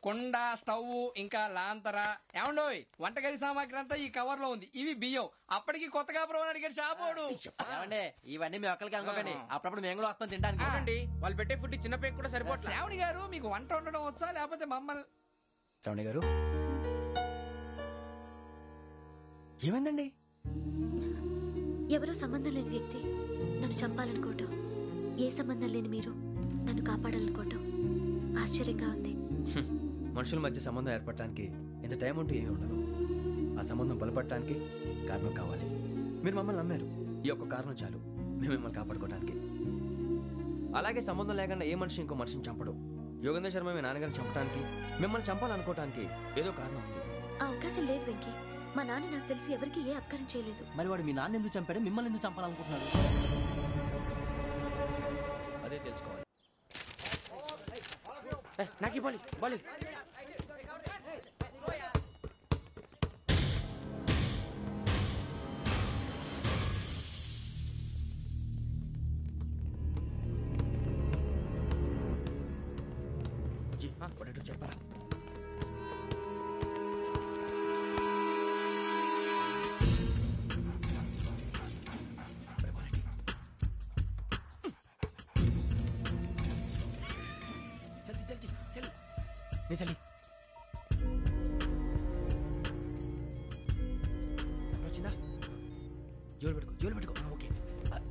కుండ, స్టవ్, ఇంకా లాంతర. ఏమండోయ్, వంటగది సామాగ్రి అంతా ఈ కవర్ లో ఉంది. ఇవి బియ్యం. అప్పటికి కొత్తగా అడిగాడు షాపోడు. ఇవన్నీ మీ ఒక్కరికి అనుకోకండి, అప్పుడప్పుడు మేము కూడా వస్తాం తింటానికి. వాళ్ళు పెట్టే ఫుడ్ చిన్న పేరు కూడా సరిపోతుంది. శ్రావణి గారు, మీకు వంట వండడం వచ్చా లేకపోతే మమ్మల్ని? శ్రావణి గారు ఏమైందండి? ఎవరో సంబంధం లేని వ్యక్తి నన్ను చంపాలనుకోవటం, ఏ సంబంధం లేని మీరు నన్ను కాపాడాలనుకోవటం ఆశ్చర్యంగా ఉంది. మనుషుల మధ్య సంబంధం ఏర్పడటానికి ఇంత టైం ఉంటూ ఏమీ ఉండదు. ఆ సంబంధం బలపడటానికి కారణం కావాలి. మీరు మమ్మల్ని నమ్మారు, ఈ ఒక్క కారణం చాలు మేము మిమ్మల్ని కాపాడుకోవడానికి. అలాగే సంబంధం లేకుండా ఏ మనిషి ఇంకో మనిషిని చంపడు. యోగేంద్ర శర్మ మీ నాన్నగారిని చంపడానికి, మిమ్మల్ని చంపాలనుకోవటానికి ఏదో కారణం ఉంది. ఆ అవకాశం లేదు వెంకీ. మా నాన్న నాకు తెలిసి ఎవరికి ఏ అపకారం చేయలేదు. మరి వాడు మీ నాన్న ఎందుకు చంపాడు, మిమ్మల్ని ఎందుకు చంపాలనుకుంటున్నాడు? అదే తెలుసుకోవాలి. నాకు బాలి బాలి చెప్పరా? చలి వచ్చిందా? జోలు పెట్టుకో. ఓకే,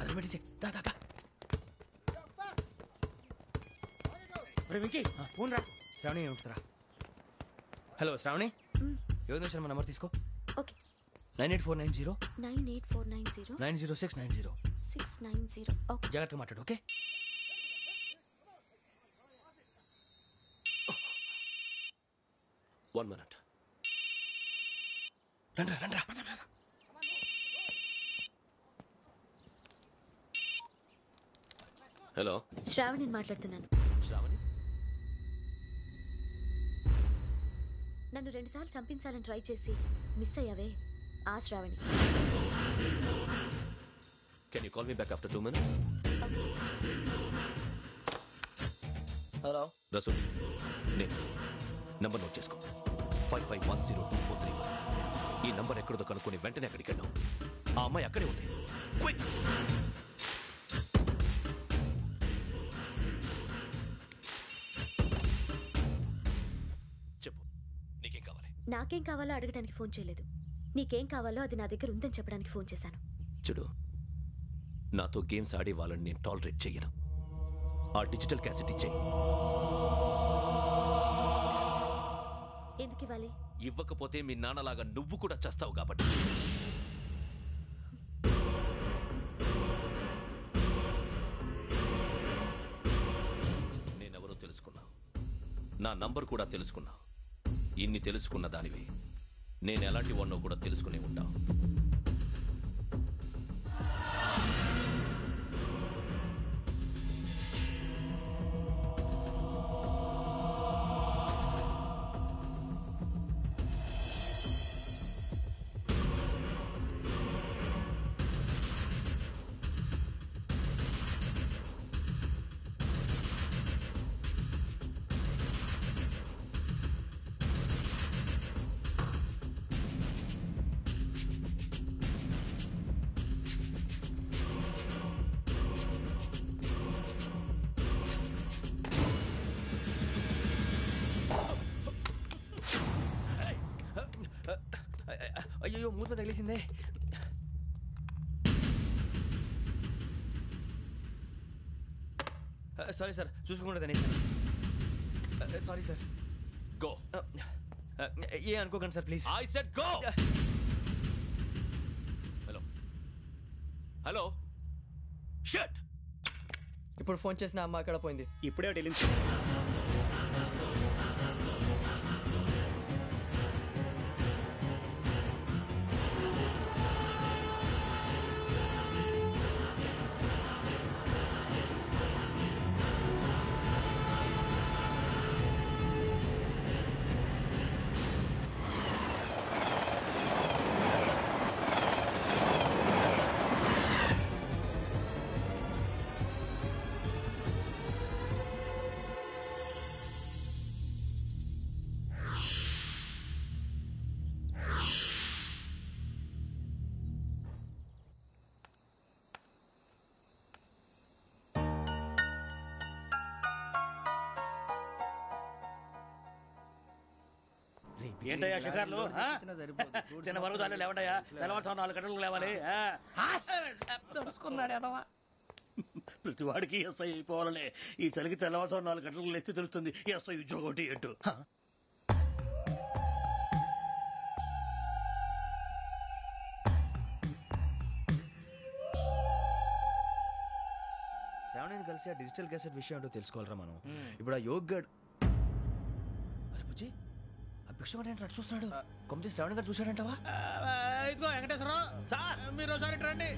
అది పెట్టేసి వెంకీ ఫోన్ రా. శ్రావణి ఏమిస్తారా? హలో శ్రావణి, యోగేంద్ర శర్మ నంబర్ తీసుకో. ఓకే. 98490 98490 90690. 690. ఓకే, జాగ్రత్తగా మాట్లాడు. ఓకే. One minute. రండ్రా. హలో, శ్రావణిని మాట్లాడుతున్నాను. శ్రావణి? నన్ను 2 సార్లు చంపించాలని ట్రై చేసి మిస్ అయ్యావే, ఆ Shravani. Can you call me back after 2 minutes? Hello Rasu, నేను నంబర్ నోట్ చేసుకో. 55102435. ఈ నంబర్ ఎక్కడదో కనుక్కొని వెంటనే అక్కడికి వెళ్ళాం. ఆ అమ్మాయి అక్కడే ఉంది. క్విక్! చెప్పు, నీకేం కావాలి? నాకేం కావాలో అడగడానికి ఫోన్ చేయలేదు. నీకేం కావాలో అది నా దగ్గర ఉందని చెప్పడానికి ఫోన్ చేశాను. చూడు, నాతో గేమ్స్ ఆడే వాళ్ళని నేను టాలరేట్ చెయ్యను. ఆ డిజిటల్ క్యాసెట్ ఇచ్చేయి. ఎందుకు ఇవ్వాలి? ఇవ్వకపోతే మీ నాన్నలాగా నువ్వు కూడా చస్తావు కాబట్టి. నేనెవరో తెలుసుకున్నావు, నా నంబర్ కూడా తెలుసుకున్నావు. ఇన్ని తెలుసుకున్న దానివి నేను ఎలాంటి వాడినో కూడా తెలుసుకునే ఉంటావు. అయ్యో, మూత తగిలేసిందే. సారీ సార్, చూసుకోకుండా సారీ సార్. గో. ఏ అనుకోకండి sir, please. I said go. Hello hello, shut. ఇప్పుడు ఫోన్ చేసిన అమ్మ అక్కడ పోయింది. ఇప్పుడే వెళ్ళింది. ఏంటయ్యా షికార్లు తిన్న వరకు దాన్ని లేవడయ్యా తెల్లవారుతో 4 గంటలకు లేవాలి తెలుసుకున్నాడు ఎదవా. ప్రతి వాడికి ఎస్ఐ అయిపోవాలనే ఈ చలికి తెల్లవారుతో 4 గంటలకు లేస్తే తెలుస్తుంది ఎస్ఐ ఉద్యోగం ఒకటి ఎట్టు. శ్రావణిని కలిసి ఆ డిజిటల్ క్యాసెట్ విషయం ఏంటో తెలుసుకోవాలరా మనం. ఇప్పుడు ఆ యోగ్ గడ్ అరే బుజ్జి ఆ భిక్షం ఏంటి చూస్తున్నాడు. కొమ్మిది శ్రావణి గారు చూశాడంటావా? ఇదిగో వెంకటేశ్వరరావు సార్ మీరు ఒకసారి రండి.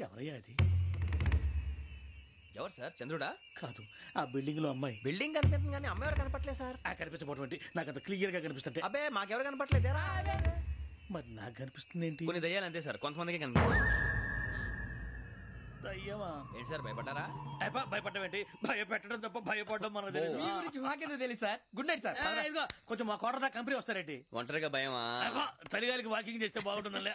ఎవరయ్యా అది? ఎవరు సార్? చంద్రుడా? కాదు, ఆ బిల్డింగ్ లో అమ్మాయి. బిల్డింగ్ కనిపిస్తుంది కానీ అమ్మ ఎవరు కనపట్లేదు సార్. కనిపించబోటువంటి నాకు అంత క్లియర్ గా కనిపిస్తుంటే. అబ్బే మాకెవరు కనపట్లేదేరా? మరి నాకు కనిపిస్తుంది ఏంటి? కొన్ని దయ్యాలు అంతే సార్, కొంతమందికి కనిపిస్తుంది. దయ్యమా? ఏంటి సార్ భయపడ్డారా? భయపడడం ఏంటి? భయపెట్టడం తప్ప భయపడడం మనకు తెలియదు. మీ గురించి మాకెందుకు తెలుసు సార్. Good night sir. ఇదిగో కొంచెం మా కోట దాకా కంపెనీ వస్తారేంటి? ఒంటరిగా భయమా? చలిగాలికి వాకింగ్ చేస్తే బాగుంటుందిలే.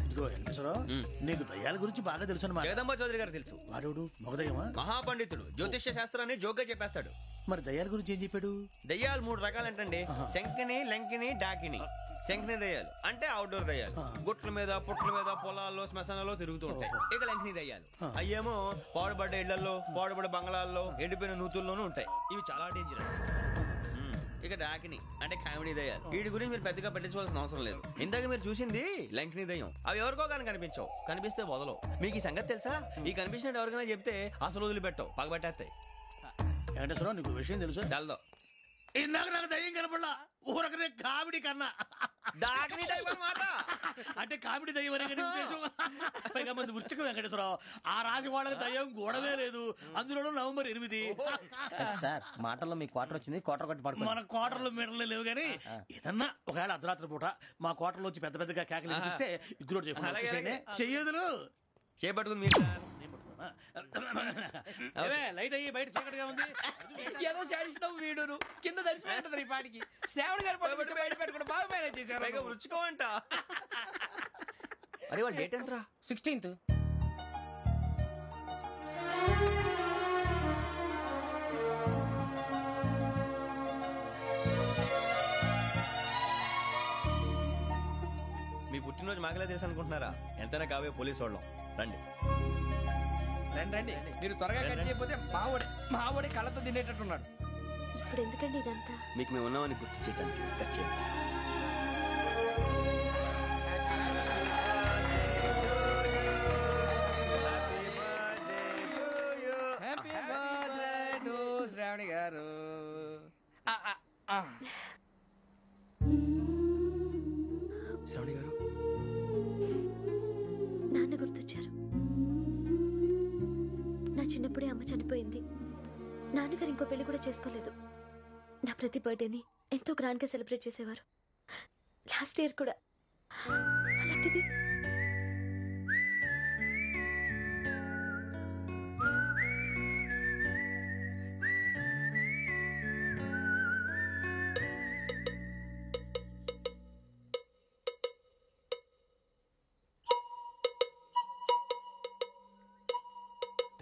ఇదిగో వెంకటేశ్వరరావు నీకు దయ్యాల గురించి బాగా తెలుసు అన్నమాట. జగదంబ చౌదరి గారు తెలుసు. వాడోడు మగదయ్యమా? మహాపండితుడు, జ్యోతిష్య శాస్త్రాన్ని జోగ్గా చెప్పేస్తాడు. మరి దయ్యాల గురించి ఏం చెప్పాడు? దయ్యాలు 3 రకాలంటండి. శంకిని, లంకిని, డాకిని. శంకిని దయ్యాలు అంటే అవుట్డోర్ దయ్యాలు, గుట్ల మీద పుట్ల మీద పొలాల్లో శ్మశానాల్లో తిరుగుతూ ఉంటాయి. ఇక లంకిని దయ్యాలు అయ్యేమో పాడుబడ్డ ఇళ్లలో, పాడుబడ్డ బంగ్లాల్లో, ఎండిపోయిన నూతుల్లోనూ ఉంటాయి. ఇవి చాలా డేంజరస్. ఇక డాకిని అంటే కామెడీ దయ్యాలు. వీటి గురించి మీరు పెద్దగా పట్టించుకోవాల్సిన అవసరం లేదు. ఇందాక మీరు చూసింది లంకిని దయ్యం. అవి ఎవరికో కానీ కనిపించవు, కనిపిస్తే వదలవు. మీకు ఈ సంగతి తెలుసా? ఈ కనిపించినట్టు ఎవరికైనా చెప్తే అసలు వదిలిపెట్టవు, పగబట్టేస్తాయి. వెంకటేశ్వరరావు నీకు విషయం తెలుసు? తెల్దో. ఇందాక నాకు దయ్యం కనపడలా, ఊరకనే కామెడీ కన్నా. డాకిని టైప్ అన్నమాట. అంటే కామెడీ దయ్యం అనే కదా ఉద్దేశం. పైగా మంది ఉచ్చక వెంకటేశ్వరరావు ఆ రాజు వాళ్ళకి దయ్యం గోడవే లేదు. అందులోనూ నవంబర్ 8. సార్ మాటల్లో మీ క్వార్టర్ వచ్చింది, క్వార్టర్ కొట్టి పడుకో. మన క్వార్టర్లో మీటర్లు లేవు కానీ ఏదన్నా ఒకవేళ అర్ధరాత్రి పూట మా క్వార్టర్లో వచ్చి పెద్ద పెద్దగా కేకలు ఇస్తే ఇగ్గురు చెయ్యదులు చేపట్టుకుంది మీరు. లైట్ అయ్యి బయట చీకటిగా ఉంది. ఏదో శాడిస్తావు వీడును కింద దర్శనం ఈ పాటికి. శ్రావణ్ గారు పట్టుబట్టి బయట పెట్టుకుంటే బాగా మేనేజ్ చేశారు. రుచుకోవంట. అరే వాళ్ళ డేట్ ఎంతరా? 16th. మీ పుట్టినరోజు మాకలే తెలుసు అనుకుంటున్నారా? ఎంతైనా కావే పోలీసు వాళ్ళం. రండి రండి రండి. మీరు త్వరగా కట్ చేయకపోతే మావోడి కళ్ళతో తినేటట్టున్నాడు. ఇప్పుడు ఎందుకండి ఇదంతా? మీకు మేము ఉన్నామని గుర్తు చేయడానికి కట్ చేయండి. హ్యాపీ బర్త్డే టు శ్రావణి గారు. శ్రావణి గారు నాన్న గుర్తొచ్చారు. నా చిన్నప్పుడే అమ్మ చనిపోయింది. నాన్నగారు ఇంకో పెళ్లి కూడా చేసుకోలేదు. నా ప్రతి బర్త్డేని ఎంతో గ్రాండ్గా సెలబ్రేట్ చేసేవారు. లాస్ట్ ఇయర్ కూడా. అలాంటిది